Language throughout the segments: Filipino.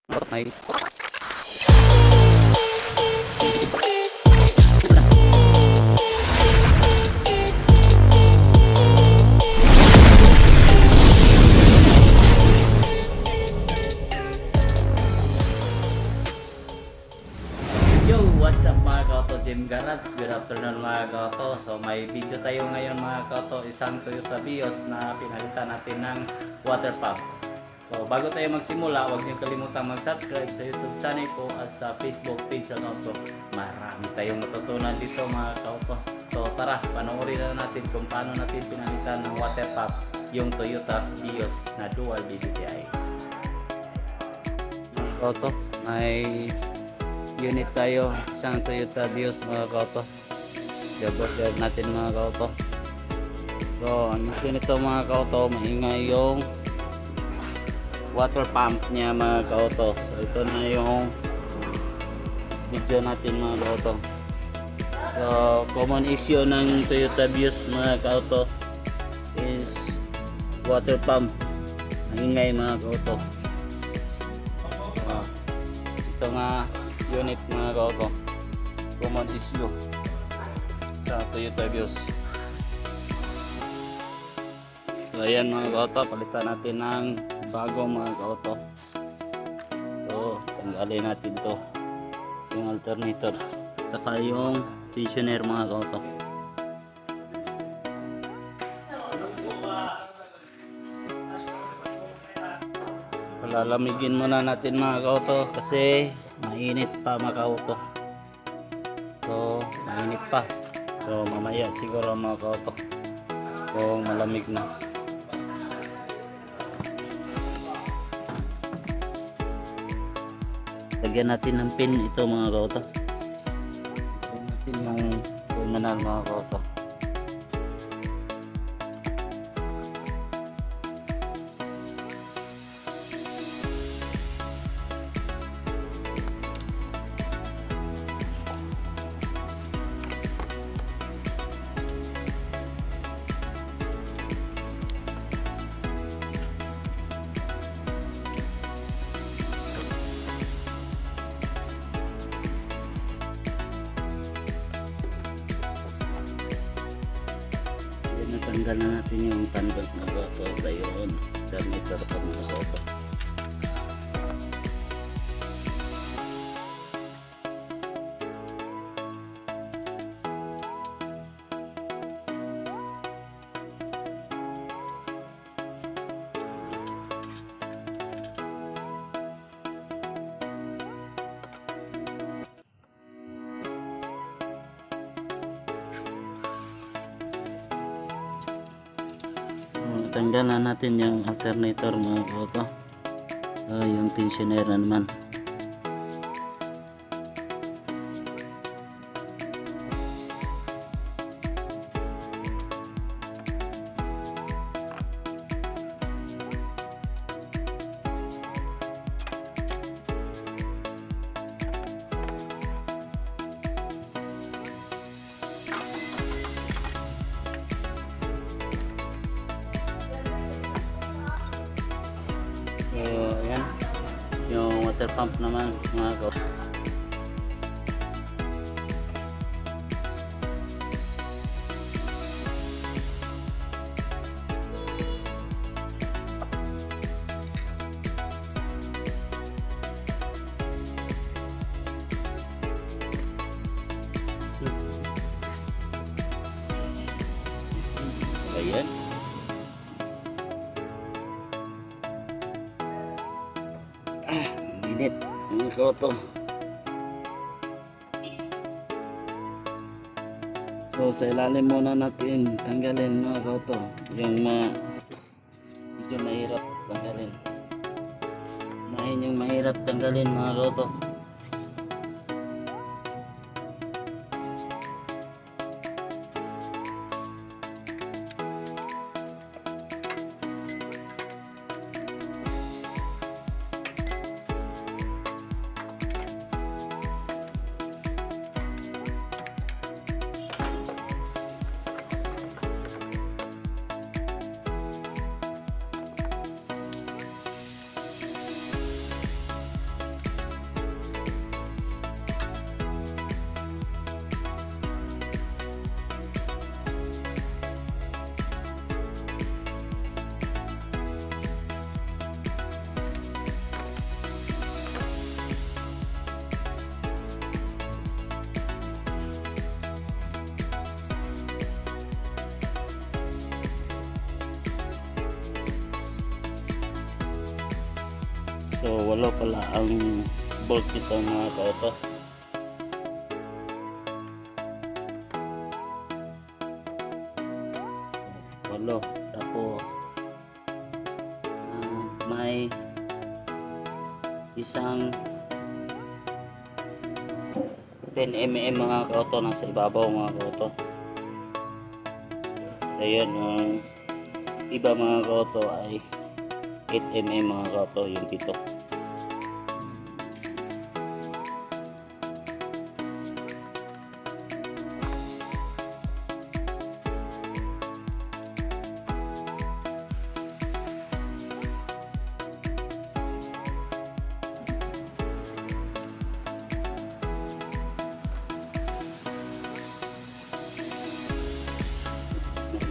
May Yo, what's up mga kauto, Jim Garage. Good afternoon mga kauto. So may video tayo ngayon mga kauto, isang Toyota Vios na pinalitan natin ng water pump. So bago tayo magsimula, huwag niyo kalimutang mag-subscribe sa YouTube channel ko at sa Facebook page at auto. Marami tayong matutunan dito mga kauto. So tara, panoorin na natin kung paano natin pinalitan ng water pump yung Toyota Vios na dual BBTI. Mga kauto, may unit tayo, isang Toyota Vios mga kauto. Double natin mga kauto. So ang nito mga kauto, maingay yung water pump niya mga kauto. So ito na yung video natin mga kauto. So common issue ng Toyota Vios mga kauto is water pump, maingay mga kauto. Ito nga unit mga kauto, common issue sa Toyota Vios. So ayan mga kauto, palitan natin ng bago mga kauto. So tanggalin natin to, yung alternator saka yung tensioner mga kauto. Palalamigin muna natin mga kauto kasi mainit pa mga kauto. So mainit pa, so mamaya siguro mga kauto kung malamig na. Lagyan natin ng pin ito mga kauto. Lagyan natin yung terminal mga kauto. Natanggal na natin yung canvas na bato tayon alternator pa mga bato. Tanggal na natin yung alternator mga kauto. Yung tensioner naman. So ayan yung water pump naman mga kauto. Ayan. Init mga kauto. So sa ilalim muna natin tanggalin mga kauto yung medyo mahirap tanggalin. Mahin yung mahirap tanggalin mga kauto. So walo pala ang bolt nito mga kauto. Walo. Tapos may isang 10 mm mga kauto nasa ibabaw mga kauto. Ayan, iba mga kauto ay 8 mm mga kauto yung pito.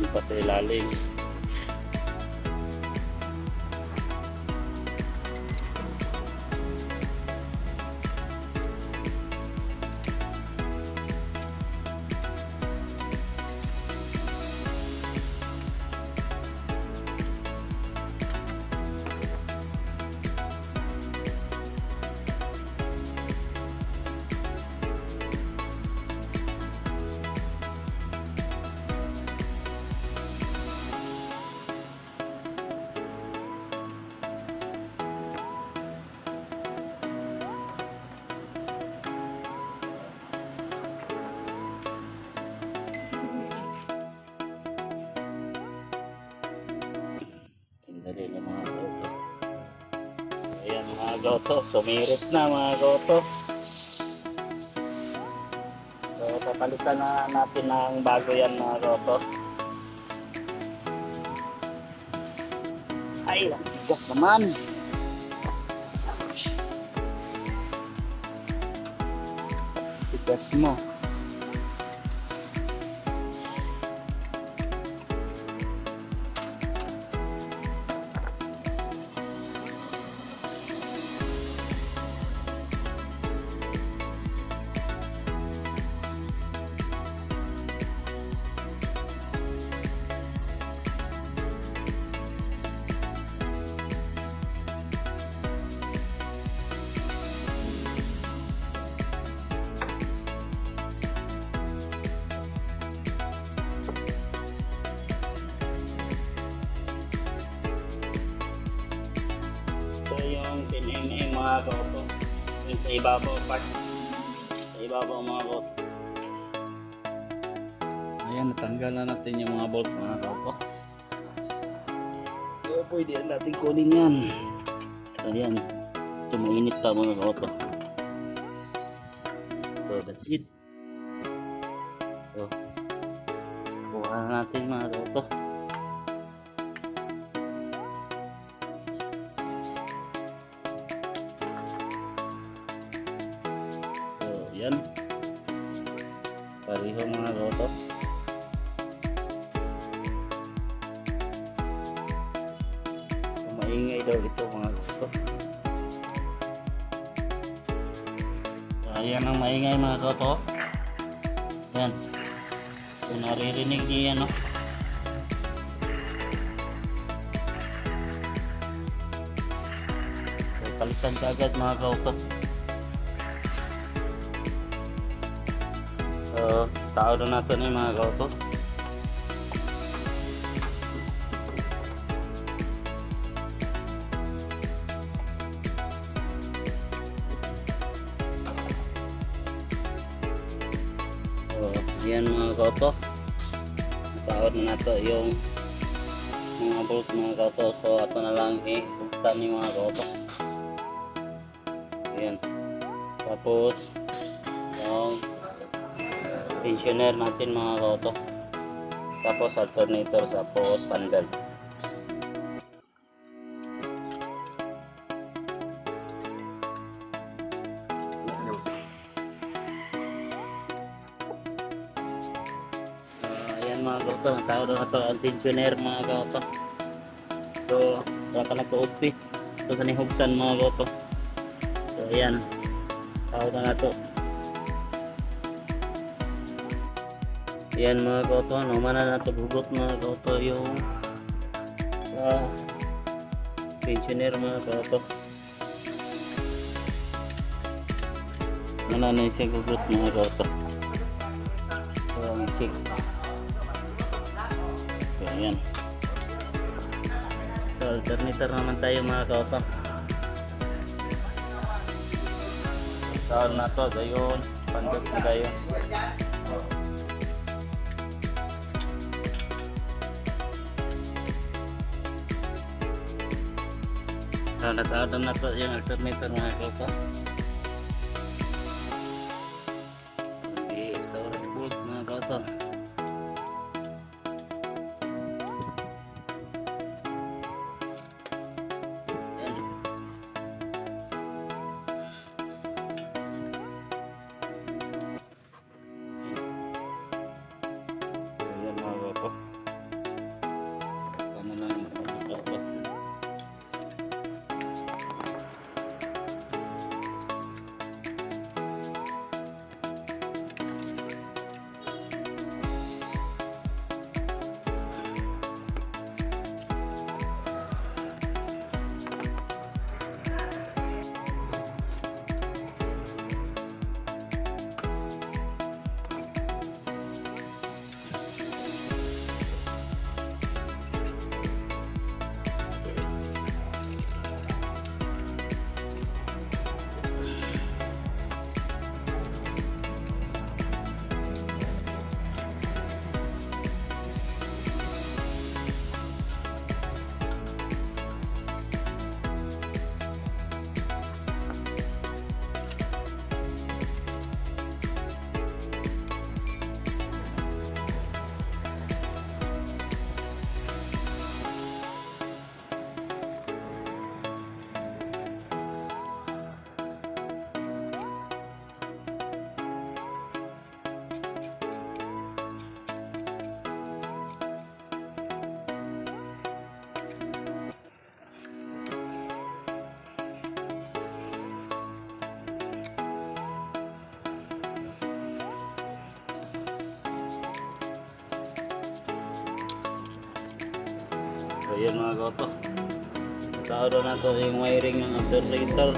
Pa sa ilalim. Dali na mga kauto. Ayan mga kauto, sumirit na mga kauto. So papalitan na natin ng bago yan mga kauto. Ay, ang bigas naman. Bigas mo. Yung 10 mm mga kauto yung sa ibabaw part, sa ibabaw mga kauto. Ayan, natanggal na natin yung mga bolt mga kauto. So pwede natin kunin yan. Ayan, tumainit pa mga kauto. So that's it. So kuha na natin mga kauto. Yan, pareho mga kauto. Maingay daw ito mga kauto. Ayan ang maingay mga kauto. Yan, kung naririnig niyo yan, no? So, palitan ka agad mga kauto. So, tao na natin yung mga kauto. So, yan mga kauto. Tao na nato yung mga bolt mga kauto. So, ato na lang i-buktan yung mga kauto. Ayan. Tapos, yung tensioner natin mga kauto, tapos alternator sa post panel. Ayan mga kauto, natawag na ito ang tensioner mga kauto. So baka nagpa-upi ito sa nihugtan mga kauto. So ayan, tawag na ito. Yan mga kauto, no, mana nato bugot mga kauto yung pensioner mga kauto. Wala na yung single root mga kauto. So, ang check. So, ayan. So, alternator naman tayo mga kauto. Saan na to, gayon. Pandot na tayo. So, natawad na to yung alternator mga kauto. Ito. Ayan. Ayan mga kauto. Ano lang yung kauto. So yun mga kauto, natawad na to yung wiring ng alternator.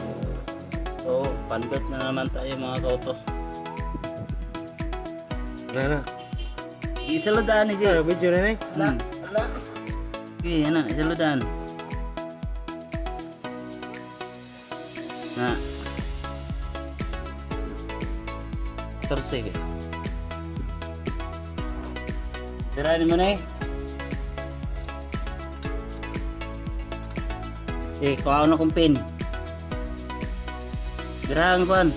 So pandot na naman tayo mga kauto. Wala na. Isaludaan ni Jay. Medyo na na eh. Wala. Okay, yan na, isaludaan. Na. Terus tirahin mo na eh. Kuha na kong pin. Tirahan ko an.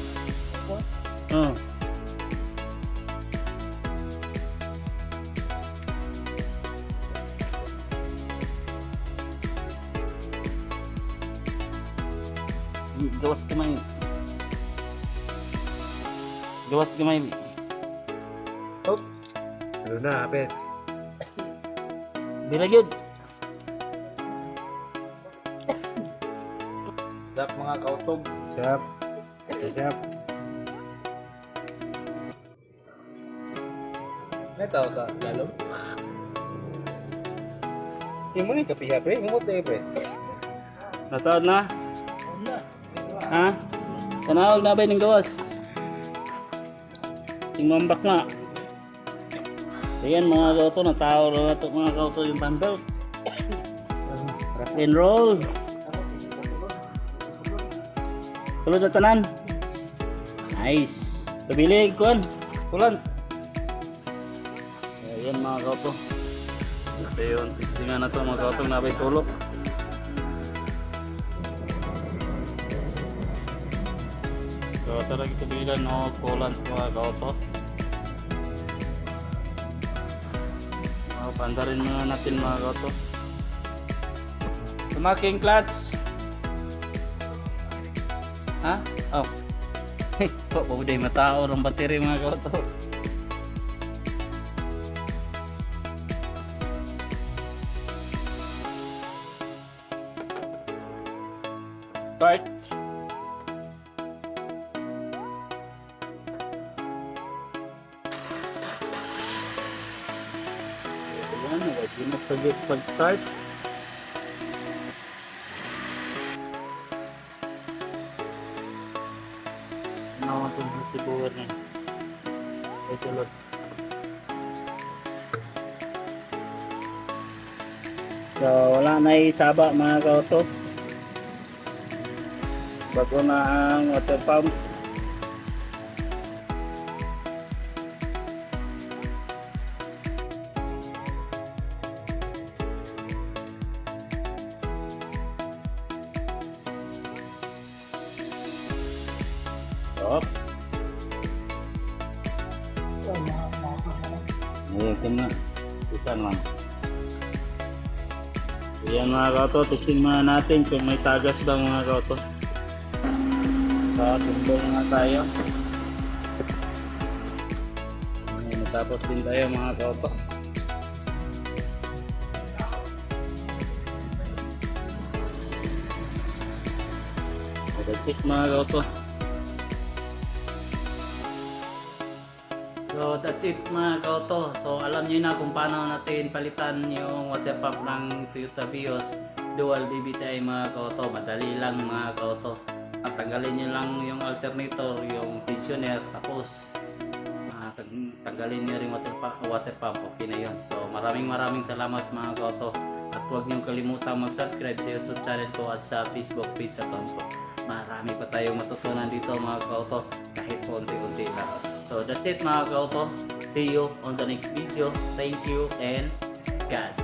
Oh. Gawas kamay. Gawas kamay. Oh. Ano na, apet. Bila yun. Sap mga kautog. Sap. Sap. May tao sa lalo. Yung mo ni kapiha pre, ngumot na pre. Natawad na? Ha? Tanawag na ba yung gawas? Tingmambak na. Ayan mga kauto, natawag na ito mga kauto yung bundle. Rock and roll. Tulad na tanan. Nice. Tubilig kuan. Kulan. Ayan mga kauto. Ito yung testingan na ito mga kauto, nabay tulog. So tara kita bilan no kulan mga kauto. Pandarin muna natin mga kauto. Tumaking clutch. Ha? Oh. Kok udah matao ng battery mga kauto. Start. Hindi mo pag-start. panawan itong si Buwer na. Ay sulod. So wala na isaba mga kauto. Bago na ang water pump. Stop. Ayan, kena. Ikan lang. Ayan mga kauto, testing muna natin kung may tagas ba mga kauto. So, tumbong na tayo. Ayan, natapos din tayo mga kauto. That's it mga kauto. So that's it mga kauto. So alam niyo na kung paano natin palitan yung water pump ng Toyota Vios dual BBTI mga kauto. Madali lang mga kauto. Tanggalin niyo lang yung alternator, yung tensioner, tapos tanggalin niyo rin water pump. Okay na yun. So maraming salamat mga kauto. At huwag niyong kalimutang mag-subscribe sa YouTube channel ko at sa Facebook page account ko. Marami pa tayong matutunan dito mga kauto, kahit unti-unti lang. So that's it mga kauto. See you on the next video. Thank you and God.